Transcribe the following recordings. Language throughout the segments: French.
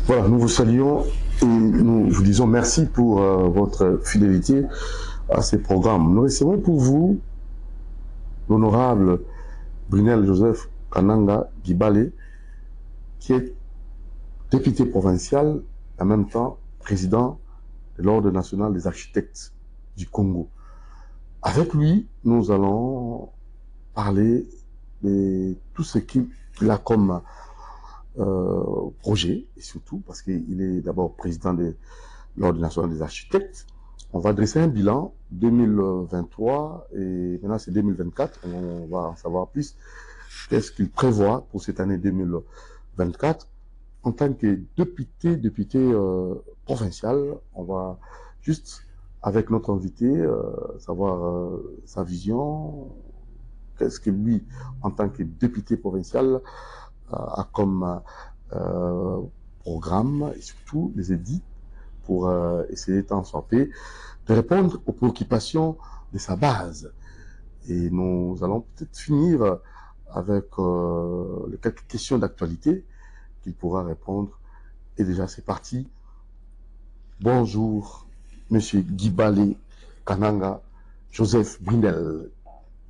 Voilà, nous vous saluons et nous vous disons merci pour votre fidélité à ces programmes. Nous recevons pour vous l'honorable Brunel Joseph Kananga Gibale, qui est député provincial, en même temps président de l'Ordre national des architectes du Congo. Avec lui, nous allons parler de tout ce qu'il a comme projet, et surtout parce qu'il est d'abord président de l'Ordre national des architectes. On va dresser un bilan 2023 et maintenant c'est 2024. On va en savoir plus. Qu'est-ce qu'il prévoit pour cette année 2024 en tant que député provincial? On va juste, avec notre invité, savoir sa vision. Qu'est-ce que lui, en tant que député provincial, a comme programme et surtout les édits pour essayer tant soit peu de répondre aux préoccupations de sa base. Et nous allons peut-être finir avec quelques questions d'actualité qu'il pourra répondre. Et déjà, c'est parti. Bonjour, Monsieur Gibale Kananga Joseph Brunel.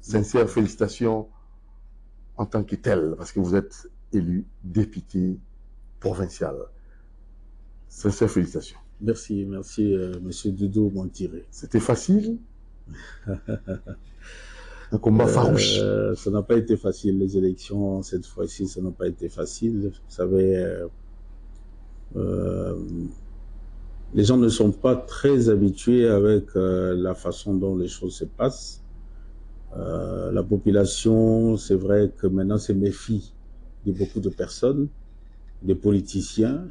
Sincères félicitations en tant que tel, parce que vous êtes élu député provincial. Sincères félicitations. Merci, Monsieur Doudou Montiré. C'était facile? Un combat farouche. Ça n'a pas été facile, les élections, cette fois-ci, ça n'a pas été facile. Vous savez, les gens ne sont pas très habitués avec la façon dont les choses se passent. La population, c'est vrai que maintenant, se méfie de beaucoup de personnes, des politiciens.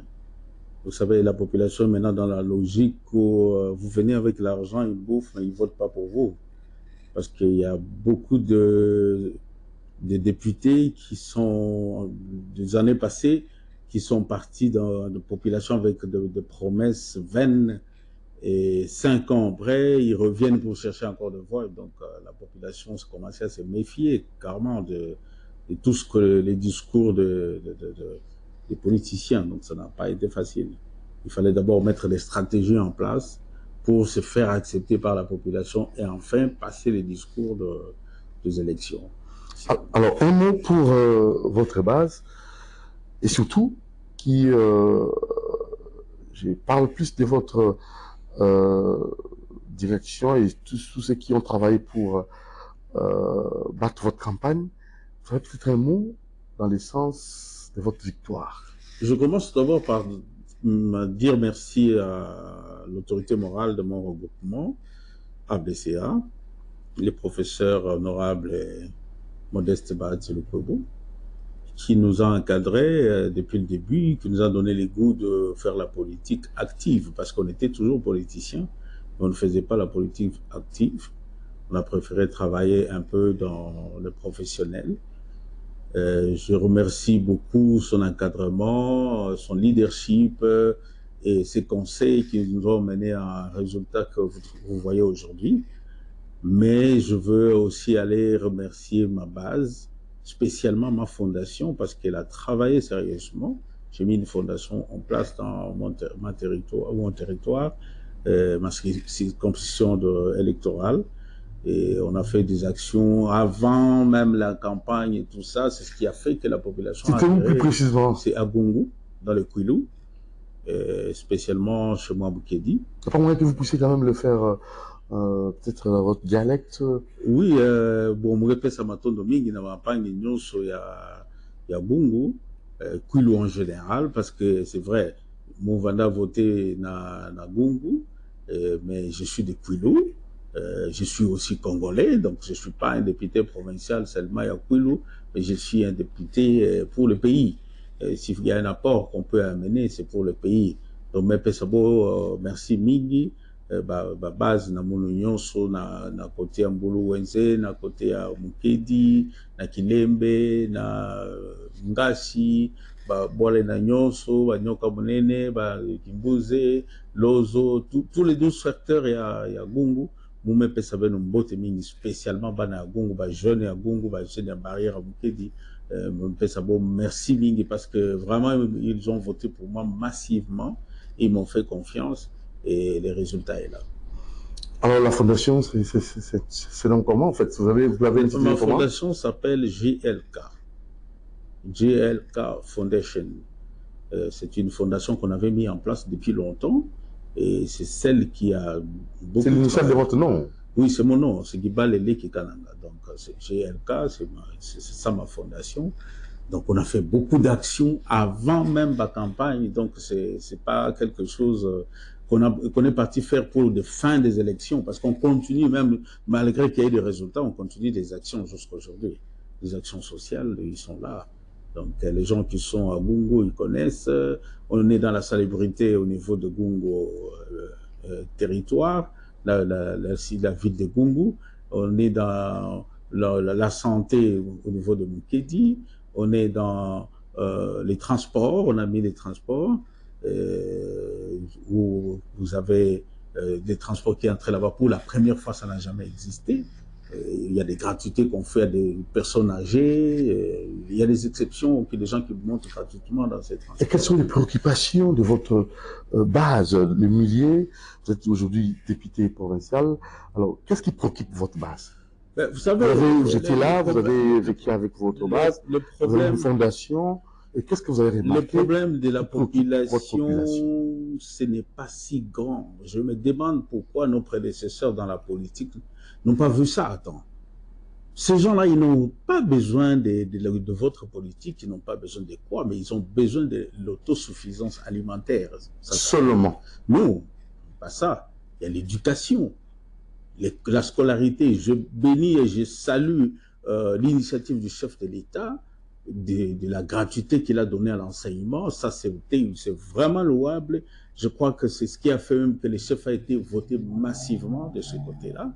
Vous savez, la population est maintenant dans la logique où vous venez avec l'argent, ils bouffent, mais ils ne votent pas pour vous. Parce qu'il y a beaucoup de députés qui sont, des années passées, qui sont partis dans la population avec de promesses vaines. Et 5 ans après, ils reviennent pour chercher encore de voix. Donc la population commençait à se méfier carrément de tout ce que les discours des politiciens. Donc ça n'a pas été facile. Il fallait d'abord mettre des stratégies en place pour se faire accepter par la population et enfin passer les discours des élections. Alors, un mot pour votre base et surtout qui, je parle plus de votre direction et tous ceux qui ont travaillé pour battre votre campagne. Vous aurez peut-être un mot dans le sens de votre victoire. Je commence d'abord par dire merci à l'autorité morale de mon regroupement, ABCA, les professeurs honorables et Modeste Bahati Lukwebo, qui nous a encadrés depuis le début, qui nous a donné le goût de faire la politique active, parce qu'on était toujours politiciens, mais on ne faisait pas la politique active. On a préféré travailler un peu dans le professionnel. Je remercie beaucoup son encadrement, son leadership et ses conseils qui nous ont mené à un résultat que vous voyez aujourd'hui. Mais je veux aussi aller remercier ma base, spécialement ma fondation, parce qu'elle a travaillé sérieusement. J'ai mis une fondation en place dans mon territoire, ma circonscription électorale. Et on a fait des actions avant même la campagne et tout ça. C'est ce qui a fait que la population a... C'était où plus précisément? C'est à Gungu, dans le Kwilu, spécialement chez moi, Boukedi. Pas moyen que vous puissiez quand même le faire, peut-être votre dialecte? Oui, bon, moi, je Samatondo Mingi, n'a pas une nyonso, il y a Gungu, Kwilu en général, parce que c'est vrai, mon vanda voté na Gungu, mais je suis de Kwilu. Je suis aussi congolais, donc je ne suis pas un député provincial seulement à Kwilu, mais je suis un député pour le pays. S'il y a un apport qu'on peut amener, c'est pour le pays. Donc, merci Mingi, base na munu nyonso na côté ya Mbulu Wenze, na côté ya Mukedi, na Kilembe, na Ngasi, Bole na nyonso, Nyoka Munene, Kimbuze, Lozo, tous les 12 secteurs ya Gungu. Moumé Pesabeno Mbote Mingi, spécialement Bana Gungu, Jeune à Gungu, Jeune à Barrière à Mukedi, Mpesabo, merci Mingi, parce que vraiment, ils ont voté pour moi massivement, ils m'ont fait confiance, et les résultats sont là. Alors la fondation, c'est donc comment en fait? Vous l'avez intitulé Ma comment? fondation s'appelle GLK. GLK Foundation. C'est une fondation qu'on avait mis en place depuis longtemps, et c'est celle qui a beaucoup. C'est l'initiale de votre nom? Oui, c'est mon nom, c'est Gibal Eleki Kananga. Donc c'est GLK, c'est ça ma fondation. Donc on a fait beaucoup d'actions avant même la campagne, donc c'est pas quelque chose qu'on est parti faire pour des fins des élections, parce qu'on continue même, malgré qu'il y ait des résultats, on continue des actions jusqu'à aujourd'hui. Les actions sociales, ils sont là. Donc les gens qui sont à Gungu, ils connaissent. On est dans la salubrité au niveau de Gungu territoire, la ville de Gungu. On est dans la santé au niveau de Mukedi. On est dans les transports, on a mis les transports, où vous avez des transports qui entrent là-bas. Pour la première fois, ça n'a jamais existé. Il y a des gratuités qu'on fait à des personnes âgées. Il y a des exceptions, puis des gens qui montent gratuitement dans ces transports. Et quelles sont les préoccupations de votre base, le millier? Vous êtes aujourd'hui député provincial. Alors, qu'est-ce qui préoccupe votre base? Ben, vous savez, vous étiez là, vous avez vécu avec votre base, vous avez une fondation. Et qu'est-ce que vous avez remarqué? Le problème de la population, ce n'est pas si grand. Je me demande pourquoi nos prédécesseurs dans la politique n'ont pas vu ça à temps. Ces gens-là, ils n'ont pas besoin de votre politique, ils n'ont pas besoin de quoi, mais ils ont besoin de l'autosuffisance alimentaire. Seulement. Non, pas ça. Il y a l'éducation, la scolarité. Je bénis et je salue l'initiative du chef de l'État, de la gratuité qu'il a donnée à l'enseignement. Ça, c'est vraiment louable. Je crois que c'est ce qui a fait même que le chef a été voté massivement de ce côté-là.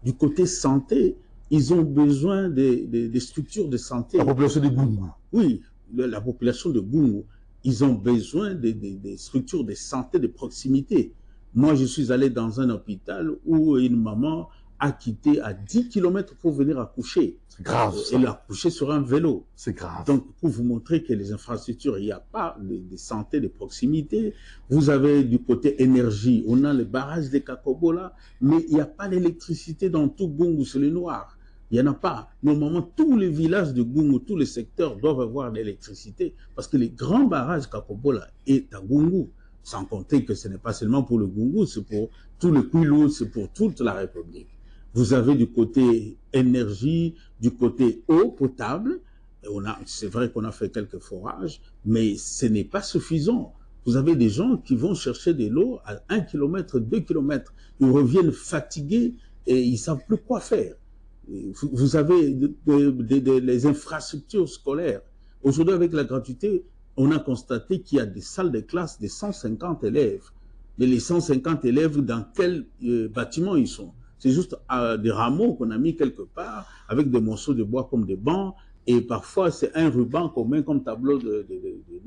Du côté santé, ils ont besoin des structures de santé. La population de Gungu. Oui, la population de Gungu. Ils ont besoin des structures de santé de proximité. Moi, je suis allé dans un hôpital où une maman a quitté à 10 km pour venir accoucher. C'est grave. Elle a accouché sur un vélo. C'est grave. Donc, pour vous montrer que les infrastructures, il n'y a pas de santé de proximité. Vous avez du côté énergie, on a le barrage de Kakobola, mais il n'y a pas d'électricité dans tout Gungu, c'est le noir. Il n'y en a pas. Normalement, tous les villages de Gungu, tous les secteurs doivent avoir de l'électricité parce que les grands barrages Kakobola est à Gungu. Sans compter que ce n'est pas seulement pour le Gungu, c'est pour tout le Kwilu, c'est pour toute la République. Vous avez du côté énergie, du côté eau potable. C'est vrai qu'on a fait quelques forages, mais ce n'est pas suffisant. Vous avez des gens qui vont chercher de l'eau à 1 km, 2 km. Ils reviennent fatigués et ils ne savent plus quoi faire. Vous avez les infrastructures scolaires. Aujourd'hui, avec la gratuité, on a constaté qu'il y a des salles de classe de 150 élèves. Mais les 150 élèves, dans quel bâtiment ils sont? C'est juste des rameaux qu'on a mis quelque part avec des morceaux de bois comme des bancs et parfois c'est un ruban commun comme tableau de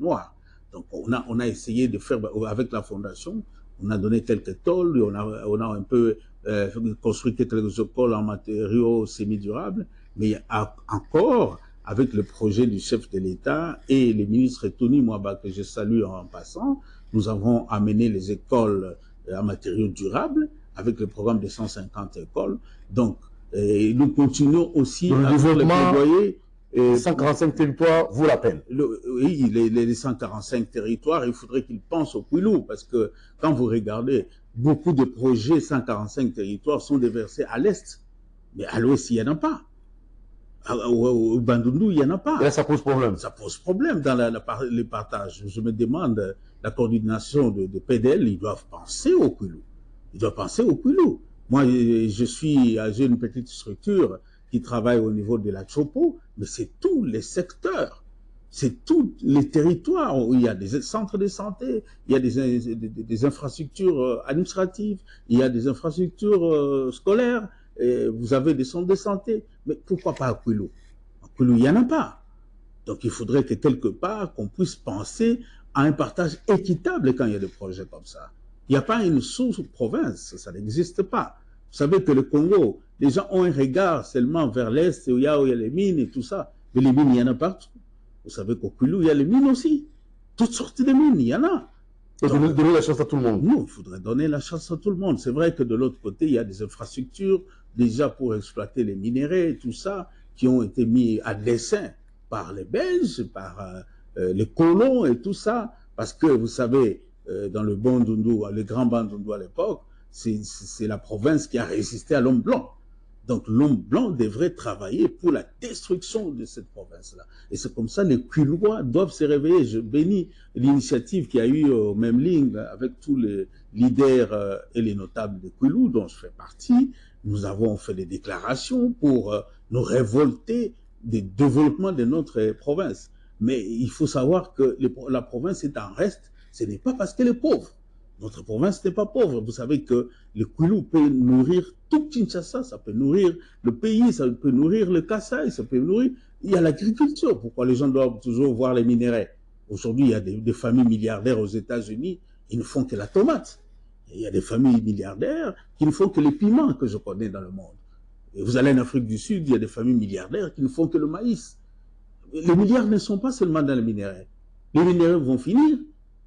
noir. Donc on a essayé de faire avec la fondation, on a donné quelques tôles, on a un peu construit quelques écoles en matériaux semi-durables, mais encore avec le projet du chef de l'État et le ministre Tony Mwaba que je salue en passant, nous avons amené les écoles en matériaux durables avec le programme de 150 écoles. Donc, nous continuons aussi à faire le plaidoyer. 145 territoires vaut la peine. Oui, les 145 territoires, il faudrait qu'ils pensent au Kwilu, parce que quand vous regardez, beaucoup de projets 145 territoires sont déversés à l'Est, mais à l'Ouest, il n'y en a pas. Au Bandundu, il n'y en a pas. Et là, ça pose problème. Ça pose problème dans le partage. Je me demande, la coordination de PDL, ils doivent penser au Kwilu. Ils doivent penser au Kwilu. Moi, j'ai une petite structure qui travaille au niveau de la Chopo, mais c'est tous les secteurs, c'est tous les territoires où il y a des centres de santé, il y a des infrastructures administratives, il y a des infrastructures scolaires, et vous avez des centres de santé, mais pourquoi pas à Kwilu? À Kwilu, il n'y en a pas. Donc il faudrait que quelque part, qu'on puisse penser à un partage équitable quand il y a des projets comme ça. Il n'y a pas une sous-province, ça n'existe pas. Vous savez que le Congo, les gens ont un regard seulement vers l'Est, où il y a les mines et tout ça. Mais les mines, il y en a partout. Vous savez qu'au Kwilu, il y a les mines aussi. Toutes sortes de mines, il y en a. Donc, donner la chance à tout le monde. Non, il faudrait donner la chance à tout le monde. C'est vrai que de l'autre côté, il y a des infrastructures déjà pour exploiter les minéraux et tout ça, qui ont été mis à dessein par les Belges, par les colons et tout ça. Parce que, vous savez, dans le Bandundu, le grand Bandundu à l'époque, c'est la province qui a résisté à l'homme blanc. Donc l'homme blanc devrait travailler pour la destruction de cette province-là. Et c'est comme ça que les Kwilois doivent se réveiller. Je bénis l'initiative qu'il y a eu aux mêmes lignes avec tous les leaders et les notables de Kwilu, dont je fais partie. Nous avons fait des déclarations pour nous révolter des développements de notre province. Mais il faut savoir que la province est en reste. Ce n'est pas parce qu'elle est pauvre. Notre province n'est pas pauvre. Vous savez que le Kwilu peut nourrir tout Kinshasa, ça peut nourrir le pays, ça peut nourrir le Kasaï, ça peut nourrir... Il y a l'agriculture. Pourquoi les gens doivent toujours voir les minéraux? Aujourd'hui, il y a des familles milliardaires aux États-Unis, ils ne font que la tomate. Et il y a des familles milliardaires qui ne font que les piments que je connais dans le monde. Et vous allez en Afrique du Sud, il y a des familles milliardaires qui ne font que le maïs. Les milliards ne sont pas seulement dans les minéraux. Les minéraux vont finir.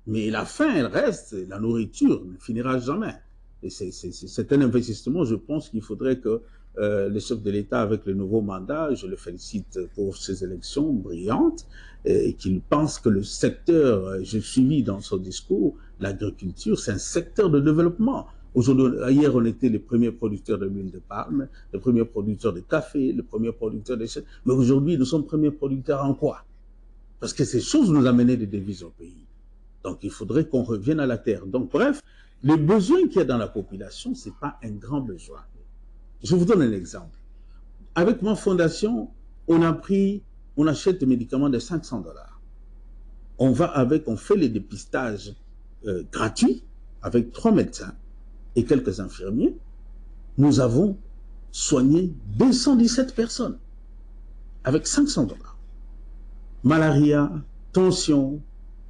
Mais la faim, elle reste, la nourriture ne finira jamais. Et c'est un investissement, je pense qu'il faudrait que le chef de l'État, avec le nouveau mandat, je le félicite pour ces élections brillantes, et qu'il pense que le secteur, j'ai suivi dans son discours, l'agriculture, c'est un secteur de développement. Aujourd'hui, hier, on était les premiers producteurs de l'huile de palme, les premiers producteurs de café, les premiers producteurs de chèvres. Mais aujourd'hui, nous sommes premiers producteurs en quoi? Parce que ces choses nous amènent des devises au pays. Donc, il faudrait qu'on revienne à la terre. Donc, bref, le besoin qu'il y a dans la population, ce n'est pas un grand besoin. Je vous donne un exemple. Avec ma fondation, on achète des médicaments de 500 $. On fait les dépistages gratuits avec 3 médecins et quelques infirmiers. Nous avons soigné 217 personnes avec 500 $. Malaria, tension,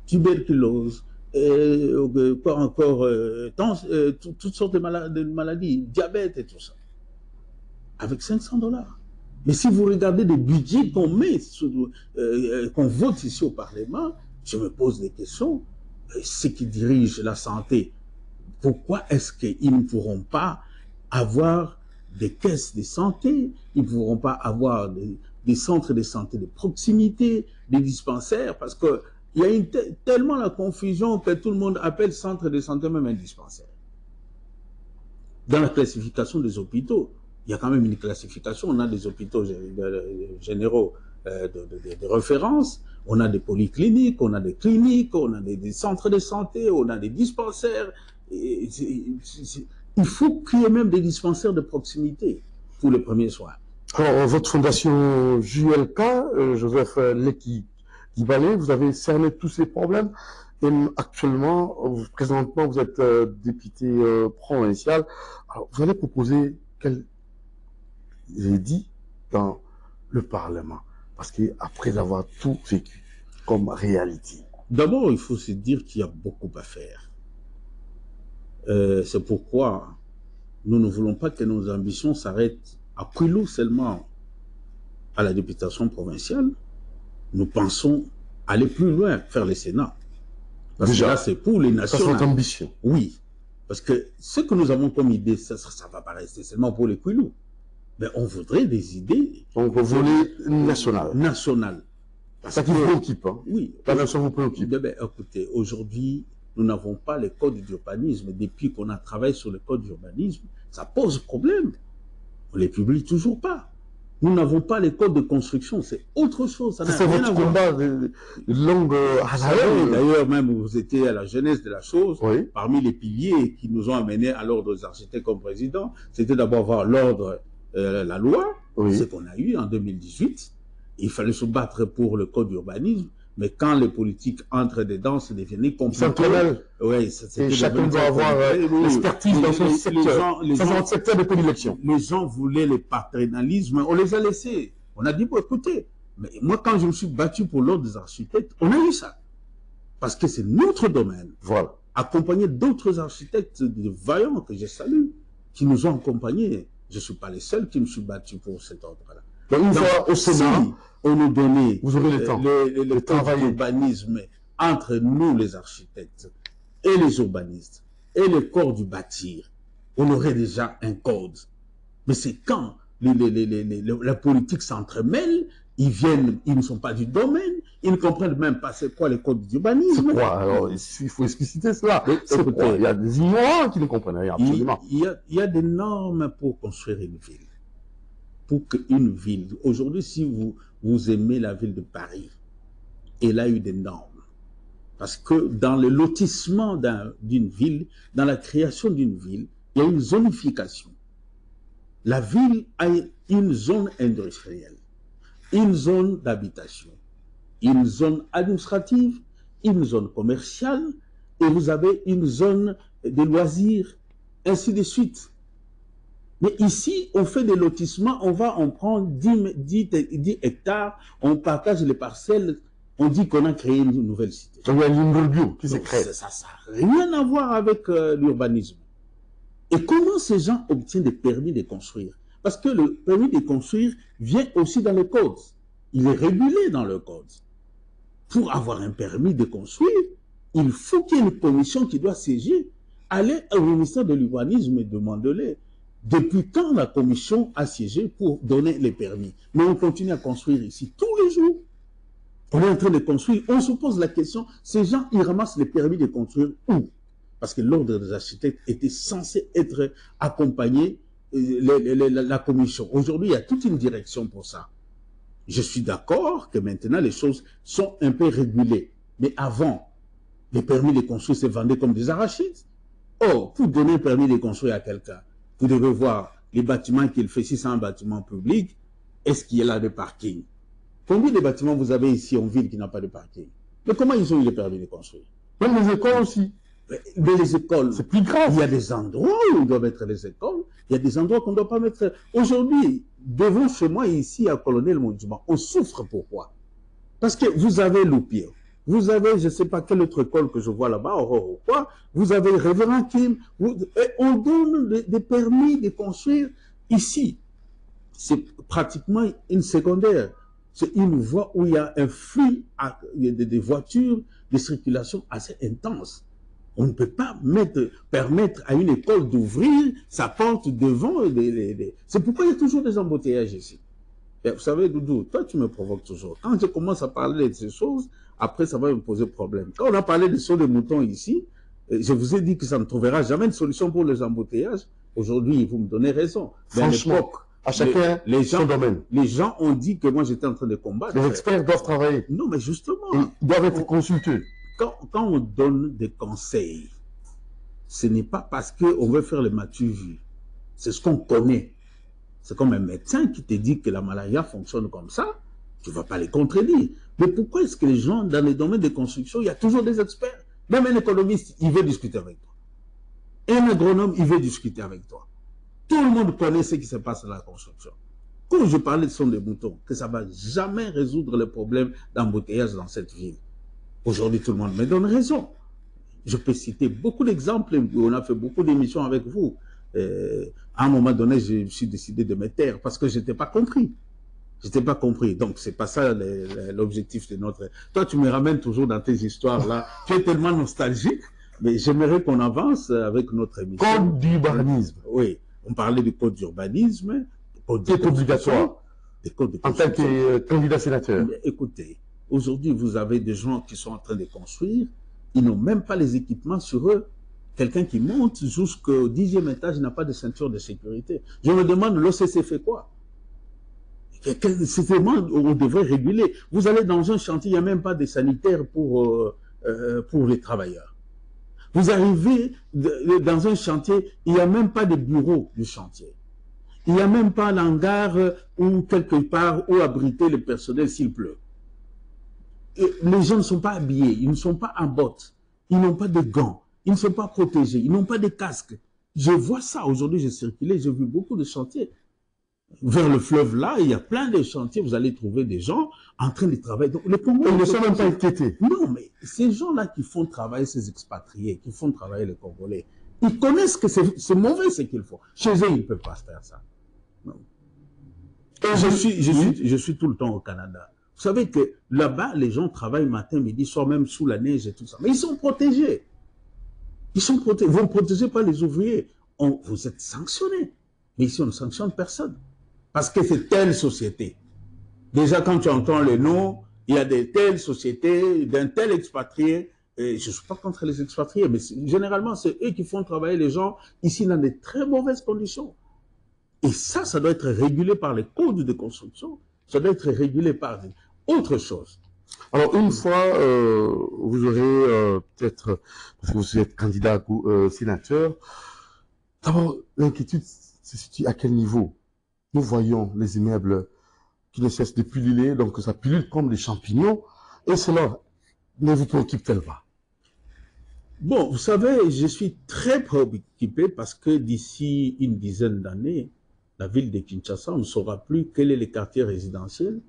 tuberculose, quoi encore, toutes sortes de maladies, diabète et tout ça, avec 500 $. Mais si vous regardez les budgets qu'on met, qu'on vote ici au Parlement, je me pose des questions. Ceux qui dirigent la santé, pourquoi est-ce qu'ils ne pourront pas avoir des caisses de santé, ils ne pourront pas avoir des centres de santé de proximité, des dispensaires, parce que il y a tellement la confusion que tout le monde appelle centre de santé même un dispensaire. Dans la classification des hôpitaux, il y a quand même une classification. On a des hôpitaux généraux de référence, on a des polycliniques, on a des cliniques, on a des centres de santé, on a des dispensaires. Il faut qu'il y ait même des dispensaires de proximité pour les premiers soins. Alors, votre fondation JLK, Joseph Leki Dibale, vous avez cerné tous ces problèmes et actuellement, présentement, vous êtes député provincial. Alors, vous allez proposer quel dit dans le Parlement, parce qu'après avoir tout vécu comme réalité. D'abord, il faut se dire qu'il y a beaucoup à faire. C'est pourquoi nous ne voulons pas que nos ambitions s'arrêtent à Kwilu seulement à la députation provinciale. Nous pensons aller plus loin, faire le Sénat. Parce que là, c'est pour les nations. Ça, c'est notre ambition. Oui. Parce que ce que nous avons comme idée, ça ne va pas rester seulement pour les Kwilu. Mais on voudrait des idées. Donc, vous voulez national. National. Ça qui vous préoccupe, hein? Oui. La nation vous préoccupe. Écoutez, aujourd'hui, nous n'avons pas les codes d'urbanisme. Depuis qu'on a travaillé sur le code d'urbanisme, ça pose problème. On ne les publie toujours pas. Nous n'avons pas les codes de construction, c'est autre chose. C'est votre combat de longue haleine. D'ailleurs, même vous étiez à la genèse de la chose. Oui. Parmi les piliers qui nous ont amenés à l'ordre des architectes comme président, c'était d'abord avoir l'ordre, la loi, oui. Ce qu'on a eu en 2018. Il fallait se battre pour le code d'urbanisme. Mais quand les politiques entrent dedans, ça devenait compliqué. Oui, et chacun doit avoir l'expertise dans son secteur. Dans son secteur de prédilection. Les gens voulaient le paternalisme, on les a laissés. On a dit, bon, écoutez, mais moi, quand je me suis battu pour l'ordre des architectes, on a eu ça. Parce que c'est notre domaine. Voilà. Accompagné d'autres architectes de vaillants que je salue, qui nous ont accompagnés. Je ne suis pas les seuls qui me suis battu pour cet ordre-là. Donc, une fois au Sénat, si on nous donnait vous aurez le temps le code d'urbanisme entre nous, les architectes, et les urbanistes, et le corps du bâtir, on aurait déjà un code. Mais c'est quand la politique s'entremêle, ils ne sont pas du domaine, ils ne comprennent même pas c'est quoi le code d'urbanisme. C'est quoi? Alors, il faut expliciter cela. Écoutez, il y a des ignorants qui ne comprennent rien, absolument. Il y a des normes pour construire une ville. Pour qu'une ville, aujourd'hui, si vous aimez la ville de Paris, elle a eu des normes. Parce que dans le lotissement d'une ville, dans la création d'une ville, il y a une zonification. La ville a une zone industrielle, une zone d'habitation, une zone administrative, une zone commerciale, et vous avez une zone de loisirs, ainsi de suite. Mais ici, on fait des lotissements, on prend 10 hectares, on partage les parcelles, on dit qu'on a créé une nouvelle cité. Donc, il y a l'immeuble qui se crée. Ça n'a rien à voir avec l'urbanisme. Et comment ces gens obtiennent des permis de construire? Parce que le permis de construire vient aussi dans le code. Il est régulé dans le code. Pour avoir un permis de construire, il faut qu'il y ait une commission qui doit siéger. Allez au ministère de l'urbanisme et demandez-le. Depuis quand la commission a siégé pour donner les permis? Mais on continue à construire ici tous les jours. On est en train de construire. On se pose la question, ces gens, ils ramassent les permis de construire où? Parce que l'ordre des architectes était censé être accompagné, la commission. Aujourd'hui, il y a toute une direction pour ça. Je suis d'accord que maintenant, les choses sont un peu régulées. Mais avant, les permis de construire se vendaient comme des arachides. Or, pour donner un permis de construire à quelqu'un, vous devez voir les bâtiments qu'il fait. Si c'est un bâtiment public, est-ce qu'il y a là des parkings? Combien de bâtiments vous avez ici en ville qui n'ont pas de parking? Mais comment ils ont eu le permis de construire? Même les écoles aussi. Mais les écoles, c'est plus grave. Il y a des endroits où on doit mettre les écoles, il y a des endroits qu'on ne doit pas mettre. Aujourd'hui, devant chez moi, ici, à Colonel Mondjuma, on souffre. Pourquoi? Parce que vous avez Loupia, vous avez, je ne sais pas quelle autre école que je vois là-bas, Aurore ou quoi, vous avez Révérend Kim, on donne des permis de construire ici. C'est pratiquement une secondaire. C'est une voie où il y a un flux de voitures, de circulation assez intense. On ne peut pas permettre à une école d'ouvrir sa porte devant. C'est pourquoi il y a toujours des embouteillages ici. Et vous savez, Doudou, toi tu me provoques toujours. Quand je commence à parler de ces choses, après ça va me poser problème. Quand on a parlé des sauts de moutons ici, je vous ai dit que ça ne trouvera jamais de solution pour les embouteillages. Aujourd'hui, vous me donnez raison. Mais à l'époque, à chacun son domaine. Les gens ont dit que moi j'étais en train de combattre. Les experts doivent travailler. Non, mais justement. Ils doivent être consultés. Quand on donne des conseils, ce n'est pas parce qu'on veut faire le matu-vu. C'est ce qu'on connaît. C'est comme un médecin qui te dit que la malaria fonctionne comme ça, tu ne vas pas les contredire. Mais pourquoi est-ce que les gens, dans les domaines de construction, il y a toujours des experts? Même un économiste, il veut discuter avec toi. Un agronome, il veut discuter avec toi. Tout le monde connaît ce qui se passe dans la construction. Quand je parlais de son des moutons, que ça ne va jamais résoudre le problème d'embouteillage dans cette ville. Aujourd'hui, tout le monde me donne raison. Je peux citer beaucoup d'exemples où on a fait beaucoup d'émissions avec vous. À un moment donné, je me suis décidé de me taire parce que je n'étais pas compris. Je n'étais pas compris. Donc, c'est pas ça l'objectif de notre... Toi, tu me ramènes toujours dans tes histoires-là. Tu es tellement nostalgique, mais j'aimerais qu'on avance avec notre émission. Code d'urbanisme. Oui, on parlait du code d'urbanisme. Qui est obligatoire. En tant que candidat sénateur. Mais écoutez, aujourd'hui, vous avez des gens qui sont en train de construire. Ils n'ont même pas les équipements sur eux. Quelqu'un qui monte jusqu'au 10e étage n'a pas de ceinture de sécurité. Je me demande, l'OCC fait quoi? On devrait réguler. Vous allez dans un chantier, il n'y a même pas de sanitaires pour les travailleurs. Vous arrivez dans un chantier, il n'y a même pas de bureau du chantier. Il n'y a même pas l'hangar ou quelque part où abriter le personnel s'il pleut. Et les gens ne sont pas habillés, ils ne sont pas en bottes, ils n'ont pas de gants, ils ne sont pas protégés, ils n'ont pas de casques. Je vois ça, aujourd'hui j'ai circulé, j'ai vu beaucoup de chantiers. Vers le fleuve là, il y a plein de chantiers, vous allez trouver des gens en train de travailler. Donc, le Congo, ils ne sont même pas inquiétés. Non, mais ces gens-là qui font travailler ces expatriés, qui font travailler les Congolais, ils connaissent que c'est mauvais ce qu'ils font. Chez eux, ils ne peuvent pas faire ça. Non. Je suis tout le temps au Canada. Vous savez que là-bas, les gens travaillent matin, midi, soir, même sous la neige et tout ça. Mais ils sont protégés. Ils sont protégés. Vous ne protégez pas les ouvriers. Vous êtes sanctionnés. Mais ici, on ne sanctionne personne. Parce que c'est telle société. Déjà, quand tu entends le nom, il y a de telles sociétés, d'un tel expatrié. Et je ne suis pas contre les expatriés, mais généralement, c'est eux qui font travailler les gens ici dans de très mauvaises conditions. Et ça doit être régulé par les codes de construction. Ça doit être régulé par autre chose. Alors, une fois, vous aurez peut-être, parce que vous êtes candidat sénateur, d'abord, l'inquiétude se situe à quel niveau? Nous voyons les immeubles qui ne cessent de puller, donc ça pullule comme des champignons, et cela ne vous préoccupe-t-elle pas? Bon, vous savez, je suis très préoccupé parce que d'ici une dizaine d'années, la ville de Kinshasa, on ne saura plus quel est le quartier résidentiel,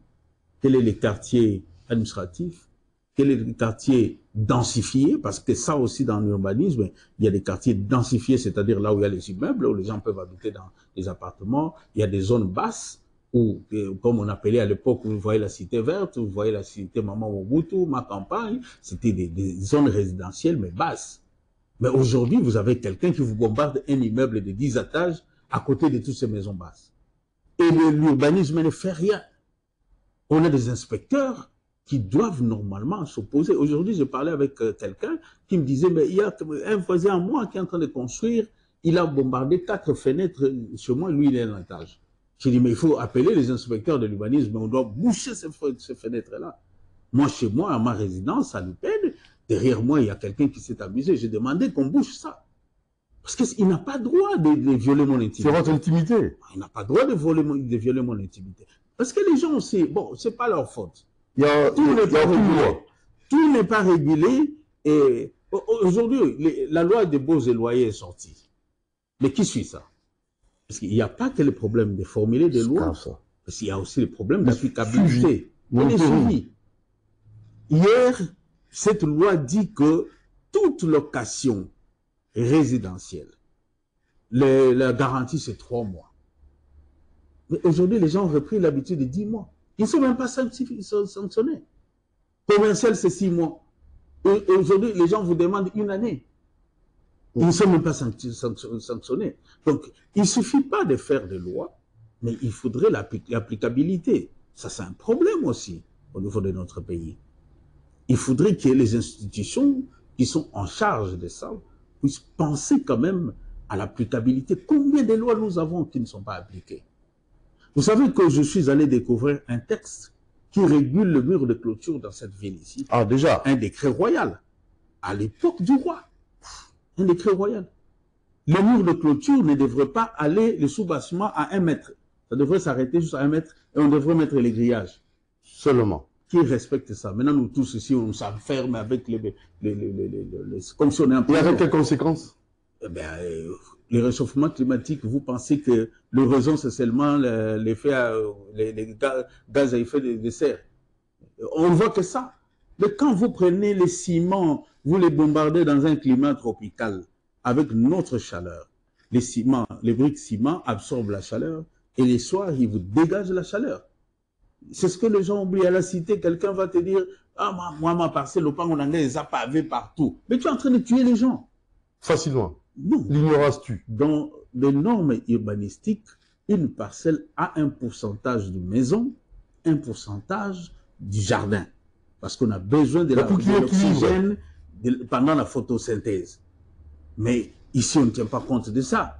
quel est le quartier administratif, quel est le quartier densifié, parce que ça aussi dans l'urbanisme, il y a des quartiers densifiés, c'est-à-dire là où il y a les immeubles, où les gens peuvent habiter dans les appartements, il y a des zones basses, où, comme on appelait à l'époque, vous voyez la cité verte, vous voyez la cité Maman Mobutu, ma campagne, c'était des zones résidentielles, mais basses. Mais aujourd'hui, vous avez quelqu'un qui vous bombarde un immeuble de 10 étages à côté de toutes ces maisons basses. Et l'urbanisme ne fait rien. On a des inspecteurs qui doivent normalement s'opposer. Aujourd'hui, je parlais avec quelqu'un qui me disait, mais il y a un voisin à moi qui est en train de construire, il a bombardé 4 fenêtres chez moi, lui il est à l'étage. J'ai dit, mais il faut appeler les inspecteurs de l'urbanisme, on doit boucher ces fenêtres-là. Moi, chez moi, à ma résidence, à l'UPED, derrière moi, il y a quelqu'un qui s'est amusé. J'ai demandé qu'on bouche ça. Parce qu'il n'a pas droit de violer mon intimité. C'est votre intimité. Il n'a pas droit de violer mon intimité. Parce que les gens aussi, bon, c'est pas leur faute. Tout n'est pas régulé. Tout n'est pas régulé. Et aujourd'hui, la loi des baux et loyers est sortie. Mais qui suit ça? Parce qu'il n'y a pas que le problème de formuler des lois. Parce qu'il y a aussi le problème d'applicabilité. On est suivi. Hier, cette loi dit que toute location résidentielle, la garantie c'est 3 mois. Mais aujourd'hui, les gens ont repris l'habitude de 10 mois. Ils ne sont même pas sanctionnés. Commercial, c'est 6 mois. Aujourd'hui, les gens vous demandent 1 année. Ils ne sont même pas sanctionnés. Donc, il ne suffit pas de faire des lois, mais il faudrait l'applicabilité. Ça, c'est un problème aussi au niveau de notre pays. Il faudrait que les institutions qui sont en charge de ça puissent penser quand même à l'applicabilité. Combien de lois nous avons qui ne sont pas appliquées? Vous savez que je suis allé découvrir un texte qui régule le mur de clôture dans cette ville ici. Ah, déjà? Un décret royal, à l'époque du roi. Un décret royal. Le mur de clôture ne devrait pas aller, le sous-bassement, à 1 mètre. Ça devrait s'arrêter juste à 1 mètre et on devrait mettre les grillages. Seulement. Qui respecte ça? Maintenant, nous tous ici, on s'enferme avec comme si on est en prison. Et avec quelles conséquences? Eh bien, le réchauffement climatique, vous pensez que l'horizon, c'est seulement l'effet, les gaz à effet de serre. On ne voit que ça. Mais quand vous prenez les ciments, vous les bombardez dans un climat tropical, avec notre chaleur, les briques ciment absorbent la chaleur, et les soirs, ils vous dégagent la chaleur. C'est ce que les gens oublient. À la cité, quelqu'un va te dire, ah, moi, ma parcelle, au pan, on a des pavés partout. Mais tu es en train de tuer les gens. Facilement. Non. L'ignorance tue. Dans les normes urbanistiques, une parcelle a un pourcentage de maison, un pourcentage du jardin. Parce qu'on a besoin de l'oxygène pendant la photosynthèse. Mais ici, on ne tient pas compte de ça.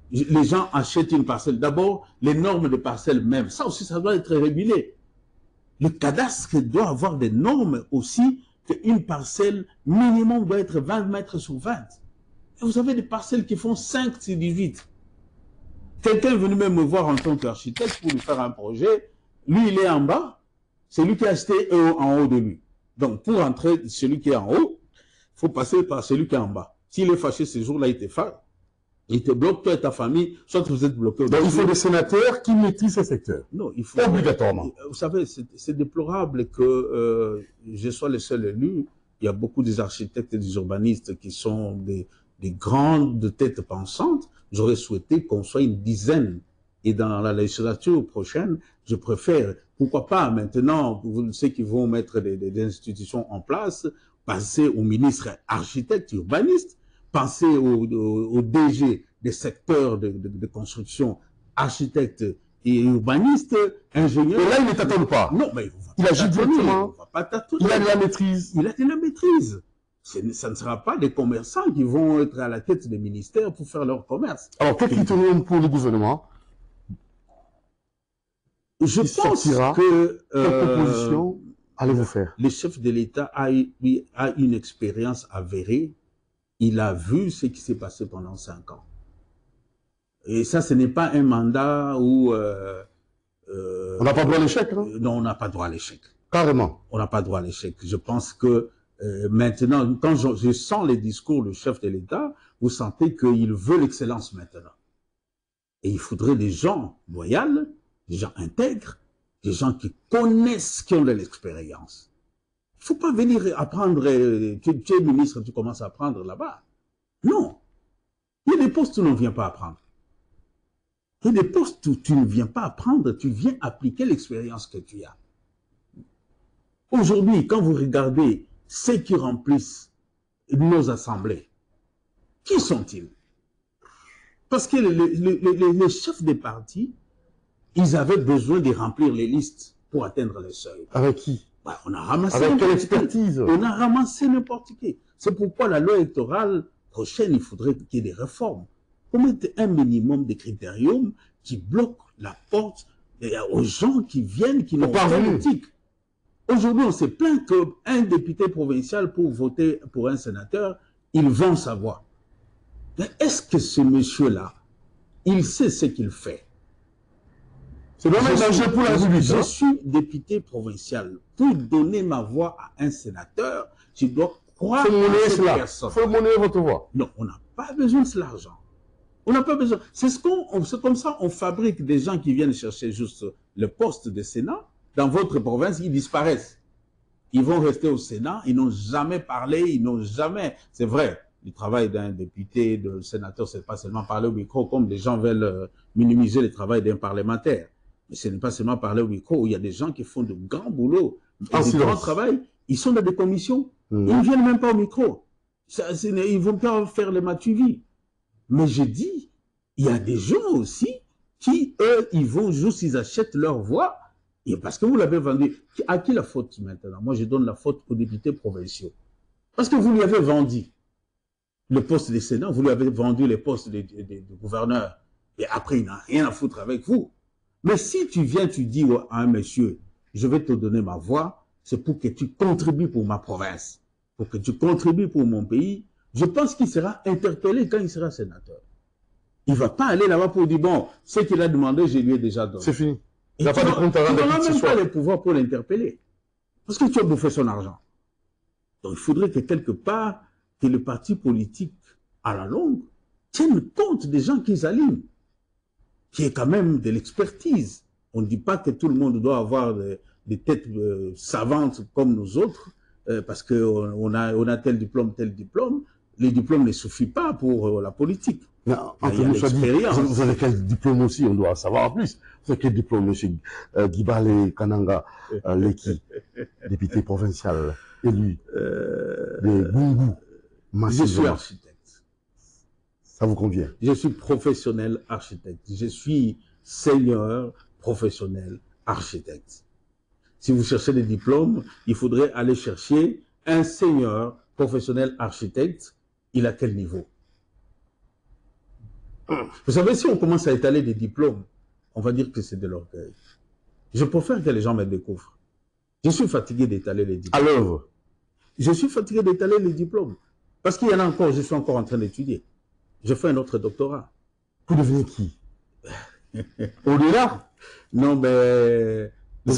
Les gens achètent une parcelle. D'abord, les normes de parcelles même. Ça aussi, ça doit être régulé. Le cadastre doit avoir des normes aussi qu'une parcelle minimum doit être 20 mètres sur 20. Et vous avez des parcelles qui font 5 sur 18. Quelqu'un est venu même me voir en tant qu'architecte pour lui faire un projet. Lui, il est en bas. C'est lui qui a acheté en haut de lui. Donc, pour entrer, celui qui est en haut, il faut passer par celui qui est en bas. S'il est fâché ce jour-là, il te bloque, toi et ta famille, soit vous êtes bloqué. Donc, il faut des sénateurs qui maîtrisent ce secteur. Non, il faut. Obligatoirement. Vous savez, c'est déplorable que je sois le seul élu. Il y a beaucoup des architectes et des urbanistes qui sont des grandes têtes pensantes. J'aurais souhaité qu'on soit une dizaine Et dans la législature prochaine, je préfère, pourquoi pas maintenant, ceux qui vont mettre des institutions en place, penser au ministre architecte, urbaniste, penser au DG des secteurs de construction, architecte et urbaniste, ingénieur. Et là, il ne t'attend pas. Non, mais il agit directement. Il a de la maîtrise. Il a de la maîtrise. Ça ne sera pas des commerçants qui vont être à la tête des ministères pour faire leur commerce. Alors, quel critérium pour le gouvernement? Je pense que quelle proposition allez-vous faire? Le chef de l'État a une expérience avérée. Il a vu ce qui s'est passé pendant 5 ans. Et ça, ce n'est pas un mandat où... on n'a pas droit à l'échec, non? Non, on n'a pas droit à l'échec. Carrément. On n'a pas droit à l'échec. Je pense que maintenant, quand je sens les discours du chef de l'État, vous sentez qu'il veut l'excellence maintenant. Et il faudrait des gens loyaux, des gens intègres, des gens qui connaissent, qui ont de l'expérience. Il ne faut pas venir apprendre, tu es ministre, tu commences à apprendre là-bas. Non. Il y a des postes où on ne vient pas apprendre. Il y a des postes où tu ne viens pas apprendre, tu viens appliquer l'expérience que tu as. Aujourd'hui, quand vous regardez ceux qui remplissent nos assemblées, qui sont-ils? Parce que les chefs des partis, ils avaient besoin de remplir les listes pour atteindre les seuils. Avec qui? On a ramassé. Avec quelle expertise? On a ramassé n'importe qui. C'est pourquoi la loi électorale prochaine, il faudrait qu'il y ait des réformes. Pour mettre un minimum de critériums qui bloquent la porte aux gens qui viennent, qui n'ont pas politique. Aujourd'hui, on se plaint qu'un député provincial, pour voter pour un sénateur, il vend sa voix. Mais est-ce que ce monsieur-là, il sait ce qu'il fait? C'est vraiment un danger pour la République. Je suis député provincial. Pour donner ma voix à un sénateur, je dois croire à cette personne. Il faut monnayer votre voix. Non, on n'a pas besoin de cet argent. On n'a pas besoin. C'est comme ça on fabrique des gens qui viennent chercher juste le poste de Sénat. Dans votre province, ils disparaissent. Ils vont rester au Sénat, ils n'ont jamais parlé, ils n'ont jamais... C'est vrai, le travail d'un député, d'un sénateur, c'est pas seulement parler au micro, comme les gens veulent minimiser le travail d'un parlementaire. Mais ce n'est pas seulement parler au micro, il y a des gens qui font de grands boulots, de grands travail, ils sont dans des commissions, ils ne viennent même pas au micro. Ils ne vont pas faire les matuvis. Mais je dis, il y a des gens aussi qui, eux, ils vont juste, ils achètent leur voix, et parce que vous l'avez vendu. À qui la faute maintenant? Moi, je donne la faute aux députés provinciaux. Parce que vous lui avez vendu le poste de Sénat, vous lui avez vendu les postes de gouverneur, et après, il n'a rien à foutre avec vous. Mais si tu viens, tu dis à un monsieur, je vais te donner ma voix, c'est pour que tu contribues pour ma province, pour que tu contribues pour mon pays, je pense qu'il sera interpellé quand il sera sénateur. Il ne va pas aller là-bas pour dire, bon, ce qu'il a demandé, je lui ai déjà donné. C'est fini. Il n'a pas de compte à rendre. Il n'a même pas les pouvoirs pour l'interpeller. Parce que tu as bouffé son argent. Donc il faudrait que quelque part, que le parti politique, à la longue, tienne compte des gens qu'ils alignent, qui est quand même de l'expertise. On ne dit pas que tout le monde doit avoir des têtes savantes comme nous autres, parce qu'on a tel diplôme, tel diplôme. Les diplômes ne suffisent pas pour la politique. Mais, il y a l'expérience. Vous avez quel diplôme aussi? On doit savoir plus. Vous avez quel diplôme, M. Guibale Kananga Leki, député provincial, élu de Gungu, Je suis architecte. Ça vous convient? Je suis professionnel architecte. Je suis senior professionnel architecte. Si vous cherchez des diplômes, il faudrait aller chercher un senior professionnel architecte. Il a quel niveau? Vous savez, si on commence à étaler des diplômes, on va dire que c'est de l'orgueil. Je préfère que les gens me découvrent. Je suis fatigué d'étaler les diplômes. À l'œuvre. Je suis fatigué d'étaler les diplômes. Parce qu'il y en a encore, je suis encore en train d'étudier. Je fais un autre doctorat. Pour devenir qui? Au-delà? Non, mais... Vous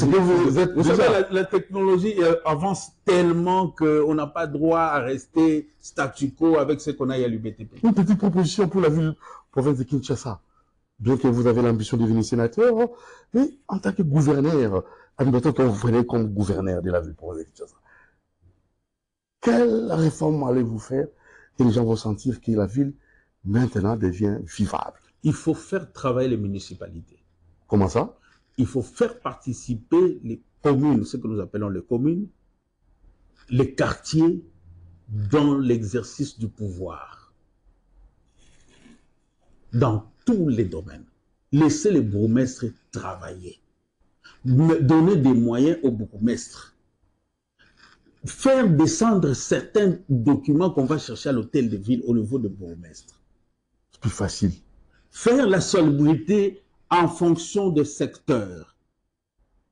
savez, la technologie avance tellement qu'on n'a pas droit à rester statu quo avec ce qu'on a à l'UBTP. Une petite proposition pour la ville, province de Kinshasa. Bien que vous avez l'ambition de devenir sénateur, mais en tant que gouverneur, admettons que vous venez comme gouverneur de la ville, province de Kinshasa. Quelle réforme allez-vous faire et les gens vont sentir que la ville, maintenant, devient vivable? Il faut faire travailler les municipalités. Comment ça? Il faut faire participer les communes, ce que nous appelons les communes, les quartiers, dans l'exercice du pouvoir. Dans tous les domaines. Laissez les bourgmestres travailler. Donner des moyens aux bourgmestres. Faire descendre certains documents qu'on va chercher à l'hôtel de ville au niveau de bourgmestre. C'est plus facile. Faire la salubrité en fonction de secteurs.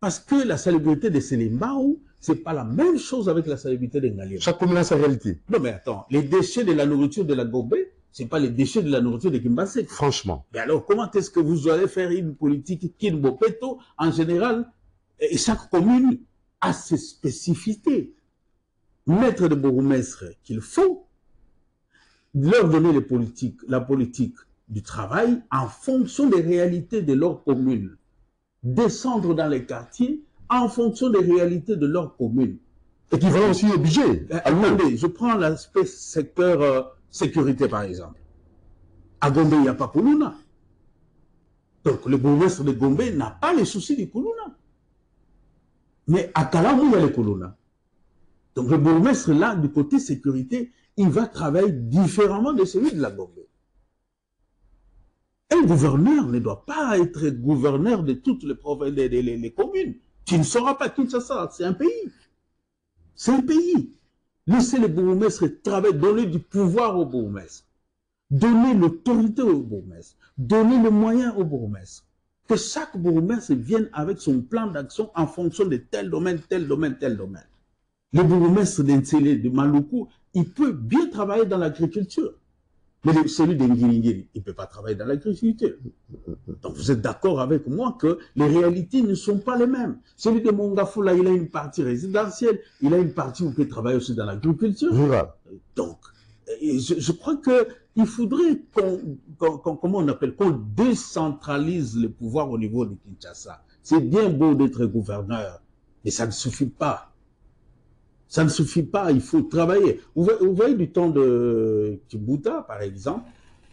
Parce que la salubrité de Sélémbao, c'est pas la même chose avec la salubrité de Ngaliema. Chaque commune a sa réalité. Non mais attends, les déchets de la nourriture de la Gobé, c'est pas les déchets de la nourriture de Kimbasé. Franchement. Mais alors, comment est-ce que vous allez faire une politique Kinbopeto en général? Et chaque commune a ses spécificités. Mettre des bourgmestres qu'il faut, leur donner la politique du travail en fonction des réalités de leur commune. Descendre dans les quartiers en fonction des réalités de leur commune. Équivalent aussi au budget. Attendez, je prends l'aspect secteur sécurité par exemple. À Gombe, il n'y a pas Koulouna. Donc le bourgmestre de Gombe n'a pas les soucis du Koulouna. Mais à Kalamou, il y a le Koulouna. Donc le bourgmestre là, du côté sécurité, il va travailler différemment de celui de la Gombe. Un gouverneur ne doit pas être gouverneur de toutes les communes. Tu ne sauras pas Kinshasa, c'est un pays. C'est un pays. Laissez les bourgmestres travailler, donner du pouvoir aux bourgmestres. Donner l'autorité aux bourgmestres. Donner les moyens aux bourgmestres. Que chaque bourgmestre vienne avec son plan d'action en fonction de tel domaine, tel domaine, tel domaine. Le bourgmestre d'Ensélé, de Maluku, il peut bien travailler dans l'agriculture. Mais celui d'Engiri, il ne peut pas travailler dans l'agriculture. Donc vous êtes d'accord avec moi que les réalités ne sont pas les mêmes. Celui de Mongafoula, il a une partie résidentielle, il a une partie où il peut travailler aussi dans l'agriculture. Donc, je crois qu'il faudrait comment on appelle, qu'on décentralise le pouvoir au niveau de Kinshasa. C'est bien beau d'être gouverneur, mais ça ne suffit pas. Ça ne suffit pas, il faut travailler. Vous voyez du temps de Kibuta, par exemple,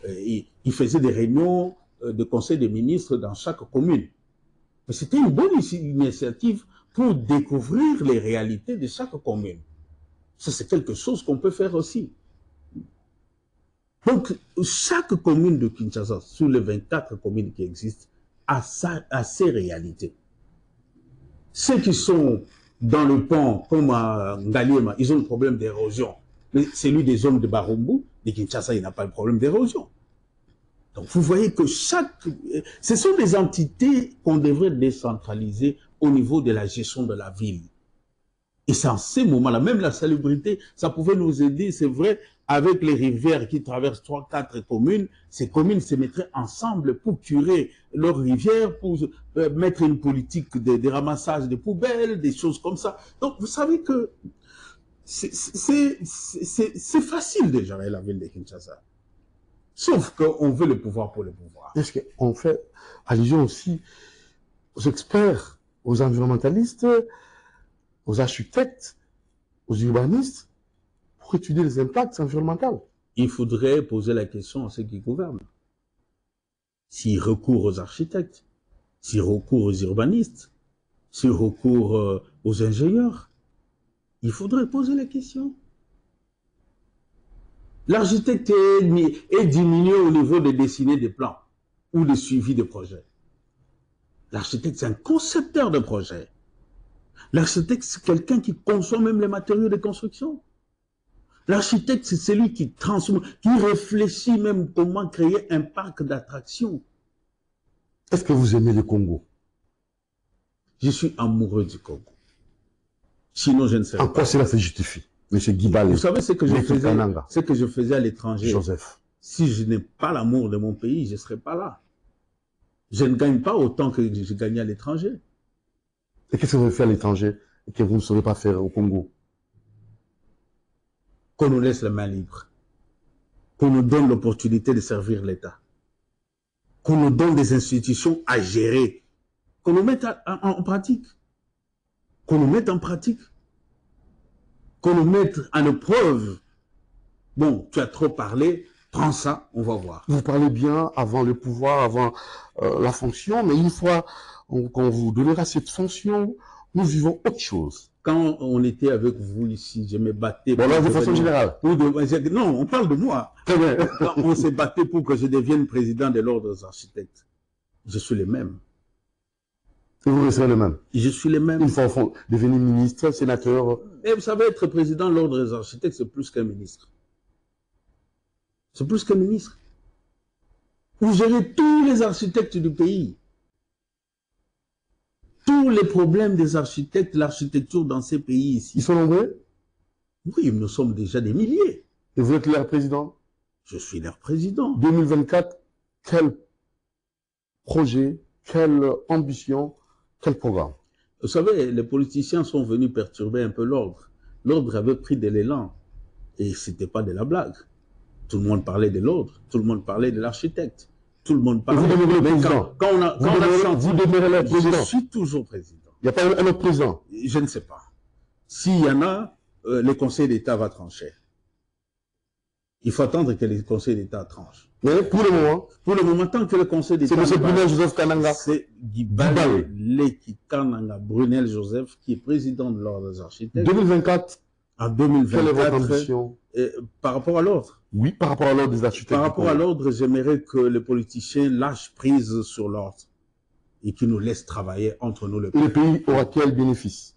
il faisait des réunions de conseil des ministres dans chaque commune. Mais c'était une bonne initiative pour découvrir les réalités de chaque commune. Ça, c'est quelque chose qu'on peut faire aussi. Donc, chaque commune de Kinshasa, sur les 24 communes qui existent, a ses réalités. Ceux qui sont dans le pont, comme à Ngaliema, ils ont le problème d'érosion. Mais celui des hommes de Barumbu, de Kinshasa, il n'a pas le problème d'érosion. Donc vous voyez que ce sont des entités qu'on devrait décentraliser au niveau de la gestion de la ville. Et c'est en ces moments-là, même la salubrité, ça pouvait nous aider, c'est vrai, avec les rivières qui traversent 3-4 communes, ces communes se mettraient ensemble pour curer leurs rivières, pour mettre une politique de ramassage de poubelles, des choses comme ça. Donc vous savez que c'est facile de gérer la ville de Kinshasa. Sauf qu'on veut le pouvoir pour le pouvoir. Est-ce qu'on fait allusion aussi aux experts, aux environnementalistes, aux architectes, aux urbanistes, pour étudier les impacts environnementaux? Il faudrait poser la question à ceux qui gouvernent. S'ils recourent aux architectes, s'ils recourent aux urbanistes, s'ils recourent aux ingénieurs, il faudrait poser la question. L'architecte est diminué au niveau de dessiner des plans ou de suivi des projets. L'architecte, c'est un concepteur de projet. L'architecte, c'est quelqu'un qui conçoit même les matériaux de construction. L'architecte, c'est celui qui transforme, qui réfléchit même comment créer un parc d'attractions. Est-ce que vous aimez le Congo? Je suis amoureux du Congo. Sinon, je ne serais pas. En quoi cela se justifie, M. Guibale? Vous savez ce que je faisais à l'étranger? Joseph. Si je n'ai pas l'amour de mon pays, je ne serais pas là. Je ne gagne pas autant que je gagnais à l'étranger. Et qu'est-ce que vous faites à l'étranger et que vous ne saurez pas faire au Congo? Qu'on nous laisse la main libre. Qu'on nous donne l'opportunité de servir l'État. Qu'on nous donne des institutions à gérer. Qu'on nous mette en pratique. Qu'on nous mette en pratique. Qu'on nous mette en épreuve. Bon, tu as trop parlé, Prends ça, on va voir. Vous parlez bien avant le pouvoir, avant la fonction, mais une fois qu'on vous donnera cette fonction, nous vivons autre chose. Quand on était avec vous ici, je me battais. Bon, là, de façon générale. Non, on parle de moi. Très bien. Quand on s'est battu pour que je devienne président de l'Ordre des architectes, je suis le même. Et vous resterez le même. Je suis le même. Une fois devenir ministre, sénateur. Et vous savez, être président de l'Ordre des architectes, c'est plus qu'un ministre. C'est plus qu'un ministre. Vous gérez tous les architectes du pays. Tous les problèmes des architectes, l'architecture dans ces pays ici. Ils sont nombreux? Oui, nous sommes déjà des milliers. Et vous êtes leur président? Je suis leur président. 2024, quel projet, quelle ambition, quel programme? Vous savez, les politiciens sont venus perturber un peu l'ordre. L'ordre avait pris de l'élan. Et ce n'était pas de la blague. Tout le monde parlait de l'ordre. Tout le monde parlait de l'architecte. Tout le monde parlait. Vous demeurez le président. Vous demeurez le président. Je suis toujours président. Il n'y a pas un autre président? Je ne sais pas. S'il y en a, le Conseil d'État va trancher. Il faut attendre que le Conseil d'État tranche. Mais pour le moment, tant que le Conseil d'État... C'est M. Brunel Joseph Kananga. C'est Guibal Leki Kananga Brunel Joseph qui est président de l'Ordre des architectes. 2024. En 2024. Quelle est votre ambition? Par rapport à l'ordre? Oui, par rapport à l'ordre des architectes. Par rapport à l'ordre, j'aimerais que les politiciens lâchent prise sur l'ordre et qu'ils nous laissent travailler entre nous. Et le pays aura quel bénéfice?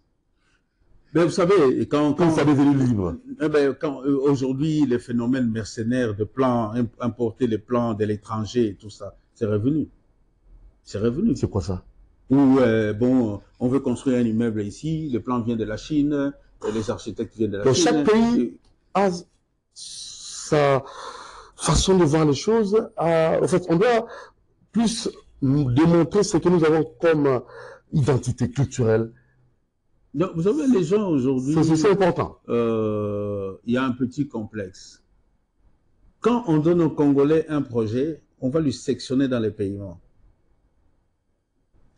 Mais vous savez, quand ça devient libre. Aujourd'hui, les phénomènes mercenaires de plans, importer les plans de l'étranger et tout ça, c'est revenu. C'est revenu. C'est quoi ça? Ou bon, on veut construire un immeuble ici, le plan vient de la Chine, les architectes viennent de la Chine. Chaque pays a sa façon de voir les choses. En fait, on doit plus démontrer ce que nous avons comme identité culturelle. Donc, vous savez, les gens aujourd'hui... C'est important. Il y a un petit complexe. Quand on donne aux Congolais un projet, on va lui sectionner dans les paiements.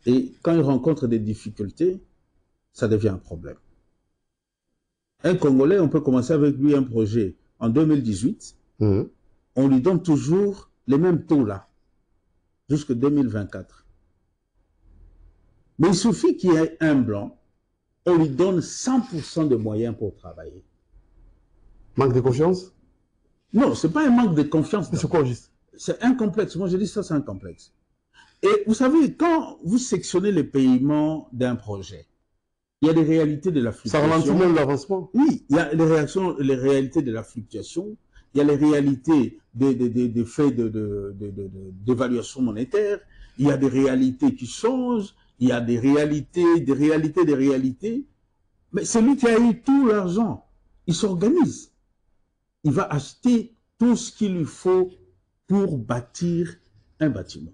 Et quand il rencontre des difficultés, ça devient un problème. Un Congolais, on peut commencer avec lui un projet en 2018. On lui donne toujours les mêmes taux là, jusqu'en 2024. Mais il suffit qu'il y ait un blanc, on lui donne 100% de moyens pour travailler. Manque de confiance? Non, ce n'est pas un manque de confiance. C'est quoi juste? C'est un complexe. Moi, je dis ça, c'est un complexe. Et vous savez, quand vous sectionnez les paiements d'un projet, il y a des réalités de la fluctuation. Ça ralentit même l'avancement? Oui, il y a les réalités de la fluctuation, il y a les réalités des faits d'évaluation monétaire, il y a des réalités qui changent, il y a des réalités. Mais celui qui a eu tout l'argent, il s'organise. Il va acheter tout ce qu'il lui faut pour bâtir un bâtiment.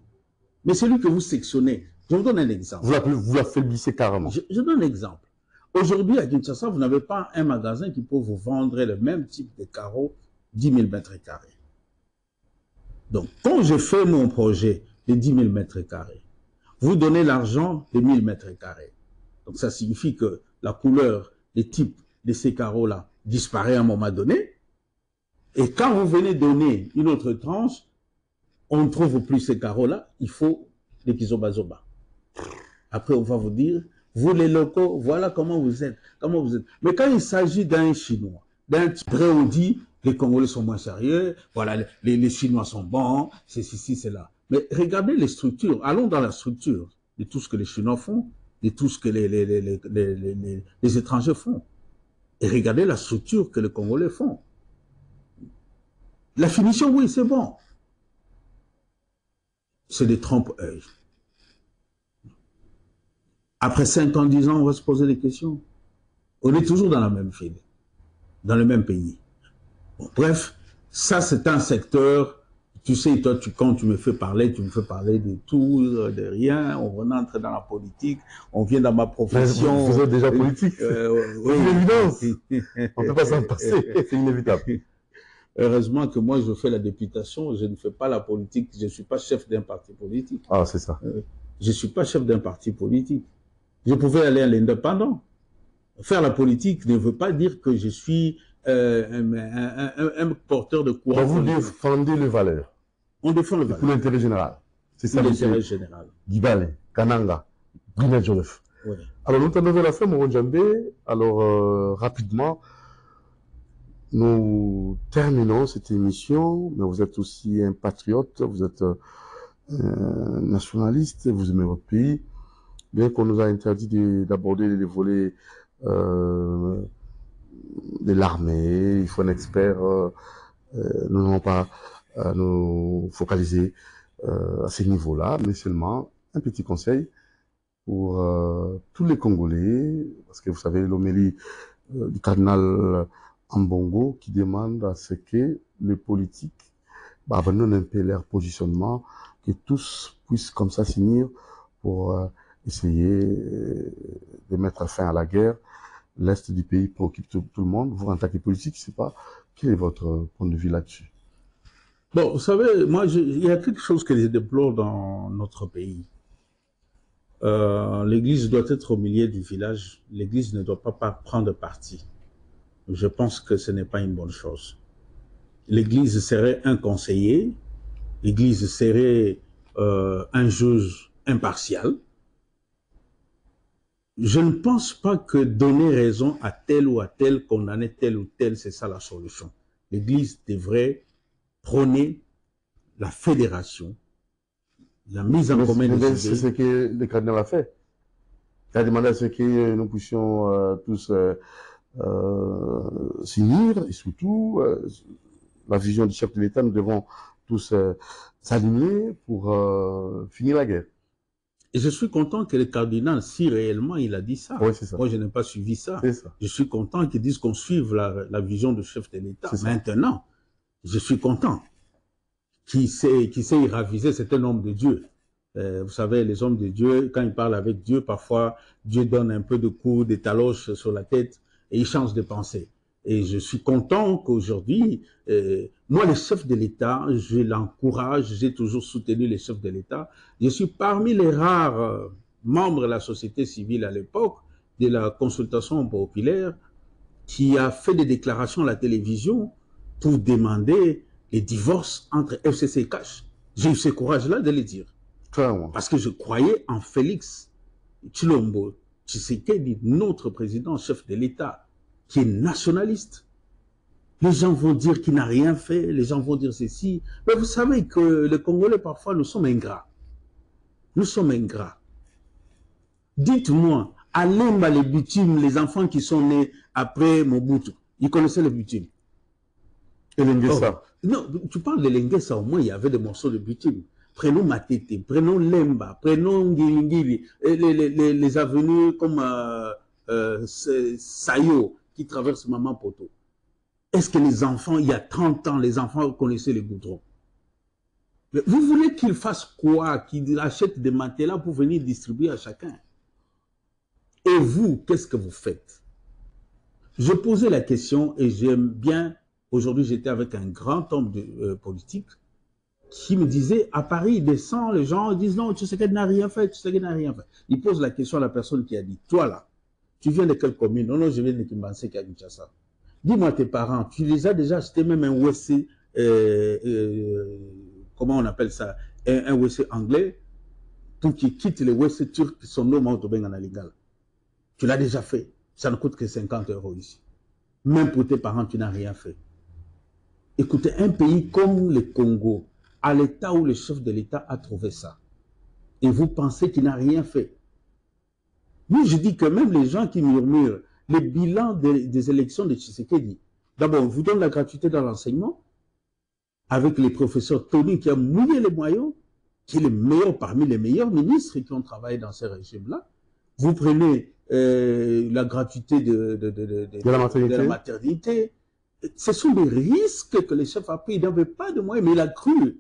Mais celui que vous sectionnez, je vous donne un exemple. Vous l'affaiblissez carrément. Je donne un exemple. Aujourd'hui, à Kinshasa, vous n'avez pas un magasin qui peut vous vendre le même type de carreaux, 10 000 mètres carrés. Donc, quand je fais mon projet de 10 000 mètres carrés, vous donnez l'argent de 1000 mètres carrés. Donc, ça signifie que la couleur, le type de ces carreaux-là disparaît à un moment donné. Et quand vous venez donner une autre tranche, on ne trouve plus ces carreaux-là, il faut des kizobazoba. Après, on va vous dire, vous les locaux, voilà comment vous êtes. Mais quand il s'agit d'un Chinois, d'un vrai on dit, les Congolais sont moins sérieux, voilà, les Chinois sont bons, c'est ceci, c'est là. Mais regardez les structures, allons dans la structure de tout ce que les Chinois font, de tout ce que les étrangers font. Et regardez la structure que les Congolais font. La finition, oui, c'est bon. C'est des trompe-œil. Après 5 ans, 10 ans, on va se poser des questions. On est toujours dans la même file, dans le même pays. Bon, bref, ça c'est un secteur, tu sais, toi, quand tu me fais parler de tout, de rien, on entre dans la politique, on vient dans ma profession. Vous êtes déjà politique, oui. C'est une évidence. On ne peut pas s'en passer, c'est inévitable. Heureusement que moi, je fais la députation, je ne fais pas la politique, je ne suis pas chef d'un parti politique. Ah, c'est ça. Je ne suis pas chef d'un parti politique. Je pouvais aller à l'indépendant. Faire la politique ne veut pas dire que je suis un porteur de courant. Donc vous défendez les valeurs. On défend le valeur. Pour l'intérêt général. C'est ça l'intérêt général. Dibale, Kananga, Brina Joseph. Oui. Alors nous t'en avons la fin, mon Djambé. Alors rapidement, nous terminons cette émission, mais vous êtes aussi un patriote, vous êtes nationaliste, vous aimez votre pays. Bien qu'on nous a interdit d'aborder les volets de l'armée, il faut un expert, nous n'allons pas nous focaliser à ces niveaux-là, mais seulement un petit conseil pour tous les Congolais, parce que vous savez l'homélie du cardinal Ambongo qui demande à ce que les politiques abandonnent un peu leur positionnement, que tous puissent comme ça s'unir pour essayer de mettre fin à la guerre. L'Est du pays préoccupe tout le monde. Vous, en tant que politique, je ne sais pas, quel est votre point de vue là-dessus? Bon, vous savez, moi, il y a quelque chose que je déplore dans notre pays. L'église doit être au milieu du village. L'église ne doit pas prendre parti. Je pense que ce n'est pas une bonne chose. L'église serait un conseiller. L'église serait un juge impartial. Je ne pense pas que donner raison à tel ou à tel, condamner tel ou tel, c'est ça la solution. L'église devrait prôner la fédération, la mise en commun des idées. C'est ce que le cardinal a fait. Il a demandé à ce que nous puissions tous s'unir et surtout la vision du chef de l'État, nous devons tous s'aligner pour finir la guerre. Et je suis content que le cardinal, si réellement il a dit ça, oui, c'est ça. Moi je n'ai pas suivi ça. Ça. Je suis content qu'ils disent qu'on suive la vision du chef de l'État. Maintenant, je suis content qu'il sait y raviser, c'est un homme de Dieu. Vous savez, les hommes de Dieu, quand ils parlent avec Dieu, parfois Dieu donne un peu de coups, des taloches sur la tête et ils changent de pensée. Et je suis content qu'aujourd'hui, moi, le chef de l'État, je l'encourage, j'ai toujours soutenu les chefs de l'État. Je suis parmi les rares membres de la société civile à l'époque, de la consultation populaire, qui a fait des déclarations à la télévision pour demander les divorces entre FCC et Cash. J'ai eu ce courage-là de le dire. Clairement. Parce que je croyais en Félix Tshilombo Tshisekedi, notre président, chef de l'État, qui est nationaliste. Les gens vont dire qu'il n'a rien fait, les gens vont dire ceci. Mais vous savez que les Congolais, parfois, nous sommes ingrats. Nous sommes ingrats. Dites-moi, à Lemba, les Bitumes, les enfants qui sont nés après Mobutu, ils connaissaient les Bitumes. Et l'Enguessa. Non, tu parles de l'Enguessa, au moins, il y avait des morceaux de Bitume. Prenons Matete, prenons Lemba, prenons Ngiri, les avenues comme Sayo, qui traverse Maman Poto. Est-ce que les enfants, il y a 30 ans, les enfants connaissaient les goudrons? Mais vous voulez qu'ils fassent quoi? Qu'ils achètent des matelas pour venir distribuer à chacun? Et vous, qu'est-ce que vous faites? Je posais la question et j'aime bien, aujourd'hui j'étais avec un grand homme politique qui me disait, à Paris, il descend, les gens disent non, Tshisekedi n'a rien fait, Tshisekedi n'a rien fait. Il pose la question à la personne qui a dit, toi là, tu viens de quelle commune? Non, non, je viens de Kimbanse, qui a Kinshasa. Dis-moi tes parents, tu les as déjà acheté même un WC, comment on appelle ça, un WC anglais, pour qu'ils quittent les WC turcs qui sont normalement au Benganaligal. Tu l'as déjà fait. Ça ne coûte que 50 € ici. Même pour tes parents, tu n'as rien fait. Écoutez, un pays comme le Congo, à l'état où le chef de l'État a trouvé ça, et vous pensez qu'il n'a rien fait. Oui, je dis que même les gens qui murmurent, les bilans des élections de Tshisekedi, d'abord, on vous donne la gratuité dans l'enseignement, avec les professeurs Tony qui a mouillé les moyens, qui est le meilleur parmi les meilleurs ministres qui ont travaillé dans ces régimes-là. Vous prenez la gratuité de la maternité. Ce sont des risques que les chefs ont pris. Il n'avait pas de moyens, mais il a cru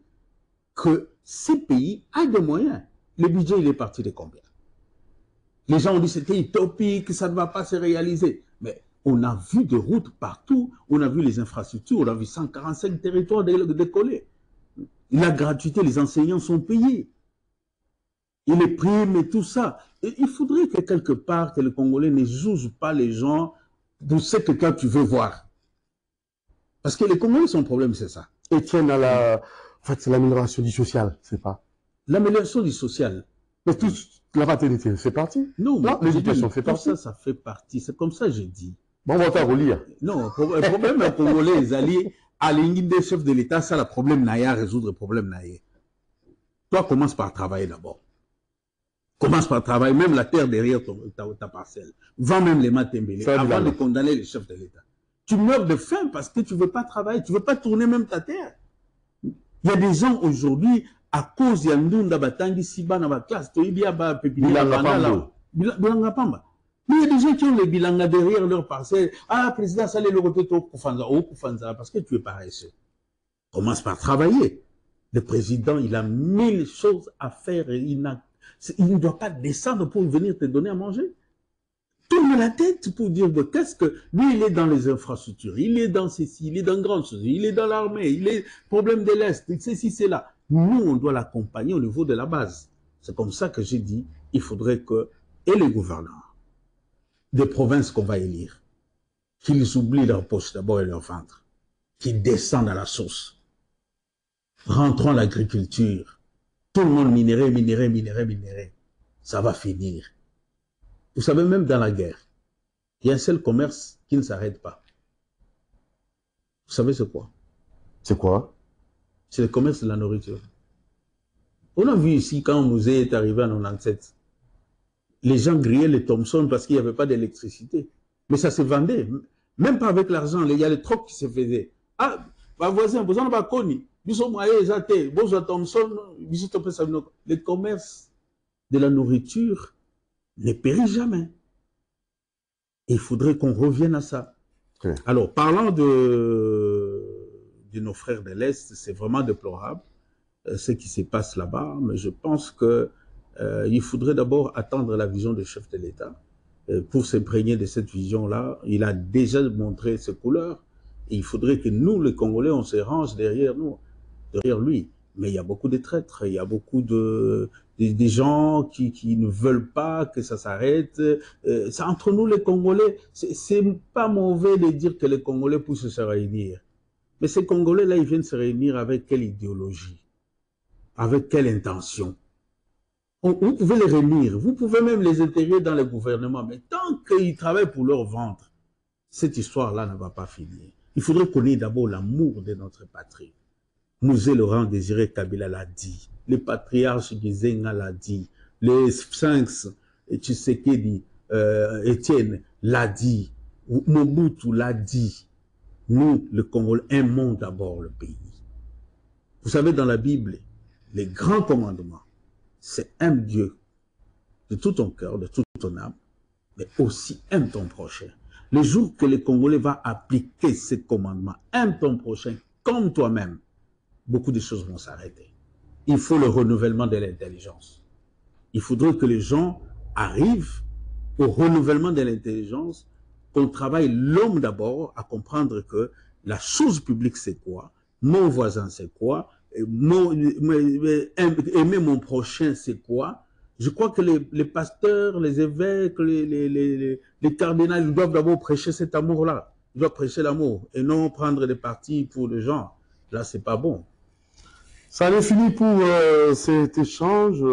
que ces pays ont des moyens. Le budget, il est parti de combien? Les gens ont dit que c'était utopique, que ça ne va pas se réaliser. Mais on a vu des routes partout, on a vu les infrastructures, on a vu 145 territoires décoller. La gratuité, les enseignants sont payés. Et les primes et tout ça. Et il faudrait que quelque part, que les Congolais ne jugent pas les gens pour ce que toi tu veux voir. Parce que les Congolais, son problème, c'est ça. Et tiennent à la... En fait, c'est l'amélioration du social, c'est pas... L'amélioration du social. Mais tout, la maternité fait partie. Non, l'éducation fait partie. Ça fait partie. C'est comme ça que j'ai dit. Bon, on va t'en relire. Non, le problème des Congolais, les alliés, à l'égide des chefs de l'État, ça, le problème n'a rien à résoudre, le problème n'a rien. Toi, commence par travailler d'abord. Commence par travailler, même la terre derrière ta parcelle. Vends même les matembélés avant de condamner les chefs de l'État. Tu meurs de faim parce que tu ne veux pas travailler, tu ne veux pas tourner même ta terre. Il y a des gens aujourd'hui, à cause de Ndunda Batangi Siba dans la classe, Bilanga Pamba. Mais il y a des gens qui ont les bilanga derrière leur parcelle. Ah, président, ça allait le retour au Koufanza, parce que tu es paresseux. Commence par travailler. Le président, il a 1000 choses à faire et il ne doit pas descendre pour venir te donner à manger. Tourne la tête pour dire qu'est-ce que... Lui, il est dans les infrastructures, il est dans ceci, il est dans grandes choses, il est dans l'armée, il est problème de l'Est, ceci, c'est là. Nous, on doit l'accompagner au niveau de la base. C'est comme ça que j'ai dit, il faudrait que, et les gouverneurs des provinces qu'on va élire, qu'ils oublient leur poche d'abord et leur ventre, qu'ils descendent à la source. Rentrons à l'agriculture. Tout le monde minerai. Ça va finir. Vous savez, même dans la guerre, il y a un seul commerce qui ne s'arrête pas. Vous savez c'est quoi? C'est quoi? C'est le commerce de la nourriture. On a vu ici, quand Mouzé est arrivé en 97, les gens grillaient les Thomson parce qu'il n'y avait pas d'électricité. Mais ça se vendait. Même pas avec l'argent, il y a les trocs qui se faisaient. Ah, ma voisin, vous n'avez pas connu. Le commerce de la nourriture ne périt jamais. Et il faudrait qu'on revienne à ça. Okay. Alors, parlant de nos frères de l'Est, c'est vraiment déplorable ce qui se passe là-bas, mais je pense que il faudrait d'abord attendre la vision du chef de l'État. Pour s'imprégner de cette vision-là, il a déjà montré ses couleurs. Et il faudrait que nous, les Congolais, on se range derrière lui. Mais il y a beaucoup de traîtres, il y a beaucoup des gens qui ne veulent pas que ça s'arrête. C'est entre nous, les Congolais, c'est pas mauvais de dire que les Congolais puissent se réunir. Mais ces Congolais-là, ils viennent se réunir avec quelle idéologie? Avec quelle intention? Vous pouvez les réunir, vous pouvez même les intégrer dans le gouvernement, mais tant qu'ils travaillent pour leur ventre, cette histoire-là ne va pas finir. Il faudrait qu'on ait d'abord l'amour de notre patrie. Mouzé Laurent Désiré Kabila l'a dit, les patriarches Gizenga l'a dit, les Sphinx Tshisekedi, Étienne l'a dit, Mobutu l'a dit. Nous, le Congolais, aimons d'abord le pays. Vous savez, dans la Bible, les grands commandements, c'est aime Dieu de tout ton cœur, de toute ton âme, mais aussi aime ton prochain. Le jour que le Congolais va appliquer ces commandements, aime ton prochain comme toi-même, beaucoup de choses vont s'arrêter. Il faut le renouvellement de l'intelligence. Il faudrait que les gens arrivent au renouvellement de l'intelligence, qu'on travaille l'homme d'abord à comprendre que la chose publique c'est quoi, mon voisin c'est quoi, aimer mon prochain c'est quoi. Je crois que les pasteurs, les évêques, les cardinaux, ils doivent d'abord prêcher cet amour-là. Ils doivent prêcher l'amour et non prendre des partis pour les gens. Là, c'est pas bon. Ça en est fini pour cet échange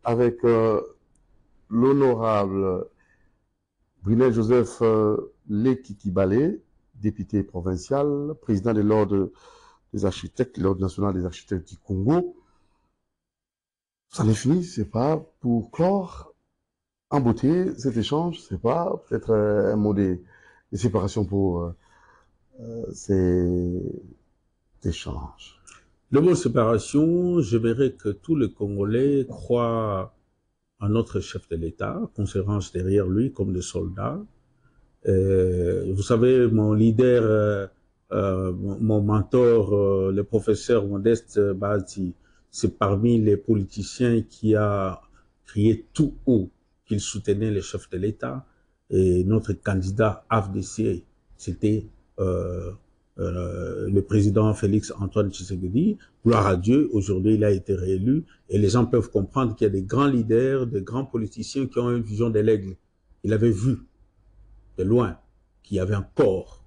avec l'honorable Brunel Joseph Lekiki-Balé, député provincial, président de l'Ordre des architectes, l'Ordre national des architectes du Congo. Ça en est fini, c'est pas pour clore en beauté cet échange, c'est pas peut-être un mot de séparation pour cet échange. Le mot séparation, je verrais que tous les Congolais croient en notre chef de l'État, qu'on se range derrière lui comme des soldats. Vous savez, mon leader, mon mentor, le professeur Modeste Bahati, c'est parmi les politiciens qui a crié tout haut qu'il soutenait le chef de l'État. Et notre candidat AFDC, c'était le président Félix Antoine Tshisekedi. Gloire à Dieu, aujourd'hui il a été réélu et les gens peuvent comprendre qu'il y a des grands leaders, des grands politiciens qui ont une vision de l'aigle. Il avait vu de loin qu'il y avait encore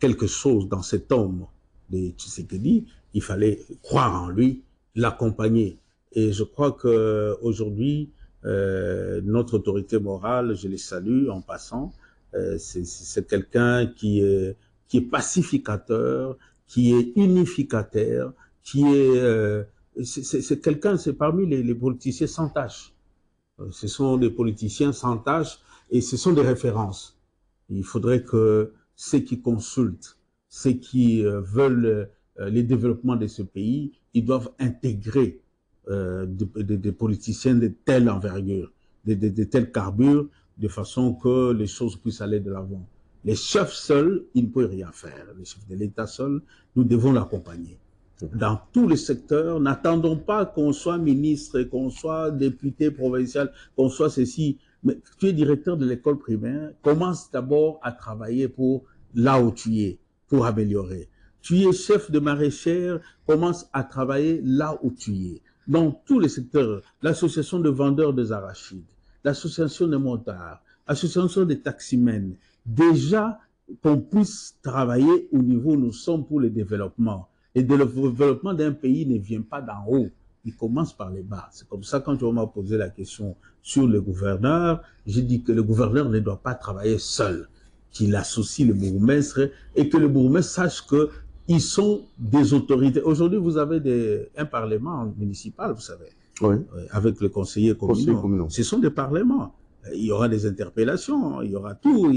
quelque chose dans cet homme de Tshisekedi, il fallait croire en lui, l'accompagner. Et je crois qu'aujourd'hui, notre autorité morale, je les salue en passant, c'est quelqu'un qui est pacificateur, qui est unificateur, qui est... c'est quelqu'un, c'est parmi les politiciens sans tâche. Ce sont des politiciens sans tâche et ce sont des références. Il faudrait que ceux qui consultent, ceux qui veulent les développements de ce pays, ils doivent intégrer des politiciens de telle envergure, de telle carbure, de façon que les choses puissent aller de l'avant. Les chefs seuls, ils ne peuvent rien faire. Les chefs de l'État seuls, nous devons l'accompagner. Dans tous les secteurs, n'attendons pas qu'on soit ministre, qu'on soit député provincial, qu'on soit ceci. Mais tu es directeur de l'école primaire, commence d'abord à travailler pour là où tu es, pour améliorer. Tu es chef de maraîchère, commence à travailler là où tu es. Dans tous les secteurs, l'association de vendeurs des arachides, l'association des motards, l'association des taximens, déjà qu'on puisse travailler au niveau où nous sommes pour le développement. Et le développement d'un pays ne vient pas d'en haut, il commence par les bas. C'est comme ça, quand on m'a posé la question sur le gouverneur, j'ai dit que le gouverneur ne doit pas travailler seul, qu'il associe le bourgmestre et que le bourgmestre sache qu'ils sont des autorités. Aujourd'hui, vous avez un parlement municipal, vous savez, oui, avec les conseillers communaux. Ce sont des parlements. Il y aura des interpellations, il y aura tout.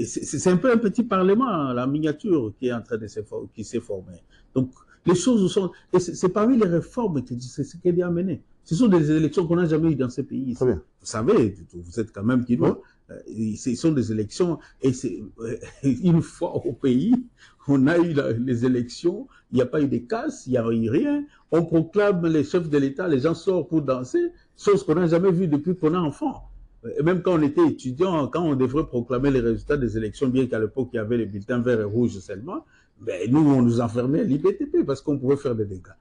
C'est un peu un petit parlement, la miniature, qui est en train de s'est formé. Donc, les choses sont... Et c'est parmi les réformes que c'est qu'elle a mené. Ce sont des élections qu'on n'a jamais eues dans ces pays. Vous savez, vous êtes quand même quinois. Ce sont des élections, et c'est une fois au pays, on a eu les élections, il n'y a pas eu de casse, il n'y a eu rien. On proclame les chefs de l'État, les gens sortent pour danser, chose qu'on n'a jamais vue depuis qu'on est enfant. Et même quand on était étudiant, quand on devrait proclamer les résultats des élections, bien qu'à l'époque il y avait les bulletins verts et rouges seulement, ben nous on nous enfermait à l'IBTP parce qu'on pouvait faire des dégâts.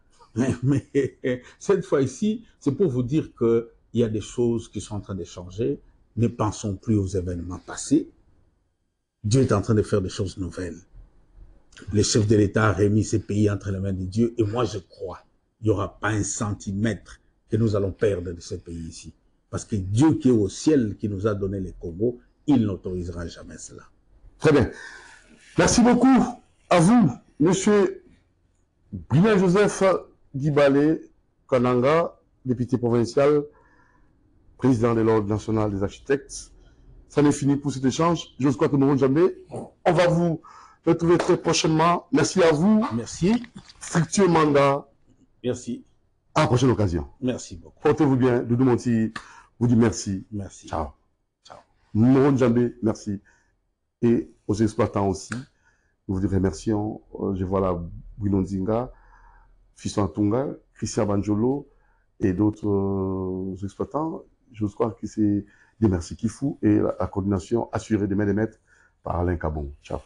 Mais cette fois-ci, c'est pour vous dire qu'il y a des choses qui sont en train de changer. Ne pensons plus aux événements passés. Dieu est en train de faire des choses nouvelles. Le chef de l'État a remis ces pays entre les mains de Dieu et moi je crois qu'il n'y aura pas un centimètre que nous allons perdre de ce pays ici. Parce que Dieu qui est au ciel, qui nous a donné les Congo, il n'autorisera jamais cela. Très bien. Merci beaucoup à vous, monsieur Bruno Joseph Dibale Kananga, député provincial, président de l'Ordre national des architectes. Ça n'est fini pour cet échange. Je crois que nous jamais. On va vous retrouver très prochainement. Merci à vous. Merci. Fructueux mandat. Merci. À la prochaine occasion. Merci beaucoup. Portez-vous bien. Doudou Monti vous dit merci. Merci. Ciao. Ciao. Moron Djambé, merci. Et aux exploitants aussi. Nous vous remercions. Je vois là Bruno Nzinga, Fisson Tunga, Christian Banjolo et d'autres exploitants. Je crois que c'est des merci qui fou et la coordination assurée de main de maître par Alain Cabon. Ciao.